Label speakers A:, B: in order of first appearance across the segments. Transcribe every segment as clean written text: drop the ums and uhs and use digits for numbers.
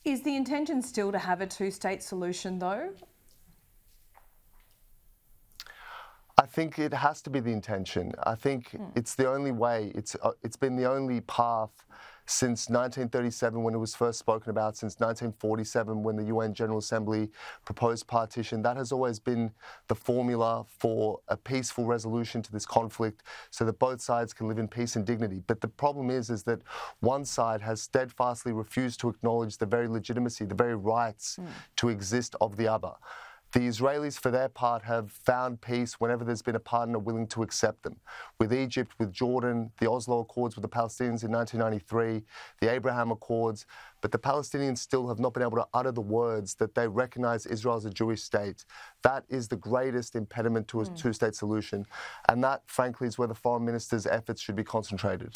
A: Is the intention still to have a two-state solution, though?
B: I think it has to be the intention. I think it's the only way. It's been the only path since 1937 when it was first spoken about, since 1947 when the UN General Assembly proposed partition. That has always been the formula for a peaceful resolution to this conflict so that both sides can live in peace and dignity. But the problem is that one side has steadfastly refused to acknowledge the very legitimacy, the very rights to exist of the other. The Israelis, for their part, have found peace whenever there's been a partner willing to accept them. With Egypt, with Jordan, the Oslo Accords with the Palestinians in 1993, the Abraham Accords. But the Palestinians still have not been able to utter the words that they recognize Israel as a Jewish state. That is the greatest impediment to a two-state solution. And that, frankly, is where the foreign minister's efforts should be concentrated.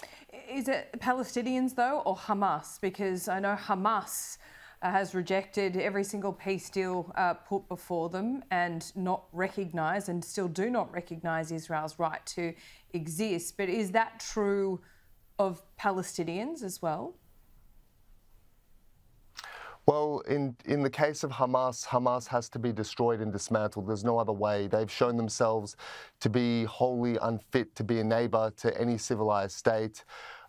A: Is it Palestinians, though, or Hamas? Because I know Hamas has rejected every single peace deal put before them and not recognised and still do not recognise Israel's right to exist. But is that true of Palestinians as well?
B: Well, in the case of Hamas, Hamas has to be destroyed and dismantled. There's no other way. They've shown themselves to be wholly unfit to be a neighbour to any civilised state.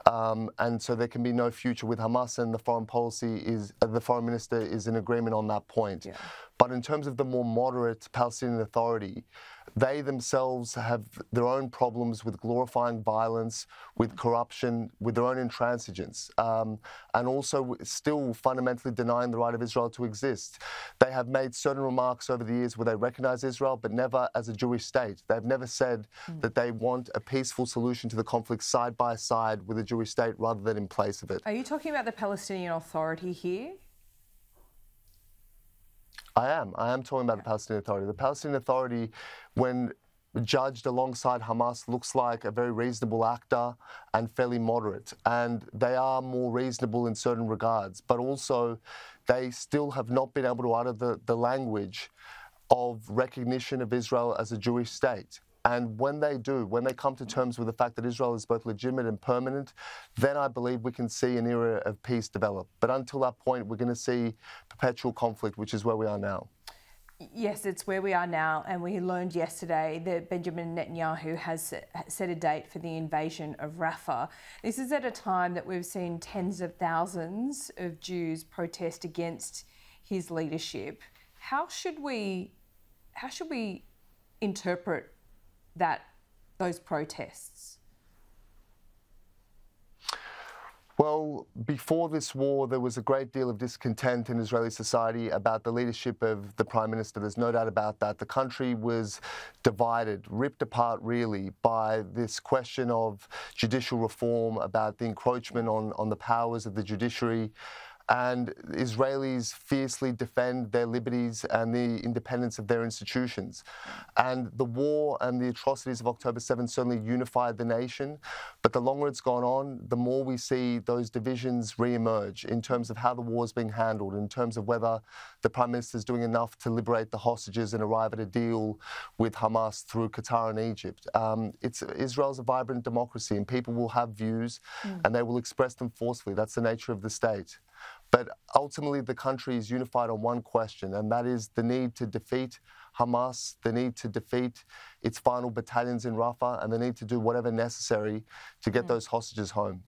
B: And so there can be no future with Hamas, and the the foreign minister is in agreement on that point. Yeah. But in terms of the more moderate Palestinian Authority, they themselves have their own problems with glorifying violence, with corruption, with their own intransigence, and also still fundamentally denying the right of Israel to exist. They have made certain remarks over the years where they recognise Israel, but never as a Jewish state. They've never said that they want a peaceful solution to the conflict side by side with a Jewish state rather than in place of it.
A: Are you talking about the Palestinian Authority here?
B: I am talking about the Palestinian Authority. The Palestinian Authority, when judged alongside Hamas, looks like a very reasonable actor and fairly moderate. And they are more reasonable in certain regards, but also they still have not been able to utter the language of recognition of Israel as a Jewish state. And when they do, when they come to terms with the fact that Israel is both legitimate and permanent, then I believe we can see an era of peace develop. But until that point, we're going to see perpetual conflict, which is where we are now.
A: Yes, it's where we are now. And we learned yesterday that Benjamin Netanyahu has set a date for the invasion of Rafah. This is at a time that we've seen tens of thousands of Jews protest against his leadership. How should we interpret those protests?
B: Well, before this war, there was a great deal of discontent in Israeli society about the leadership of the Prime Minister. There's no doubt about that. The country was divided, ripped apart really by this question of judicial reform, about the encroachment on the powers of the judiciary. And Israelis fiercely defend their liberties and the independence of their institutions. And the war and the atrocities of October 7 certainly unified the nation. But the longer it's gone on, the more we see those divisions re-emerge in terms of how the war is being handled, in terms of whether the Prime Minister is doing enough to liberate the hostages and arrive at a deal with Hamas through Qatar and Egypt. Israel's a vibrant democracy, and people will have views and they will express them forcefully. That's the nature of the state. But ultimately, the country is unified on one question, and that is the need to defeat Hamas, the need to defeat its final battalions in Rafah, and the need to do whatever necessary to get those hostages home.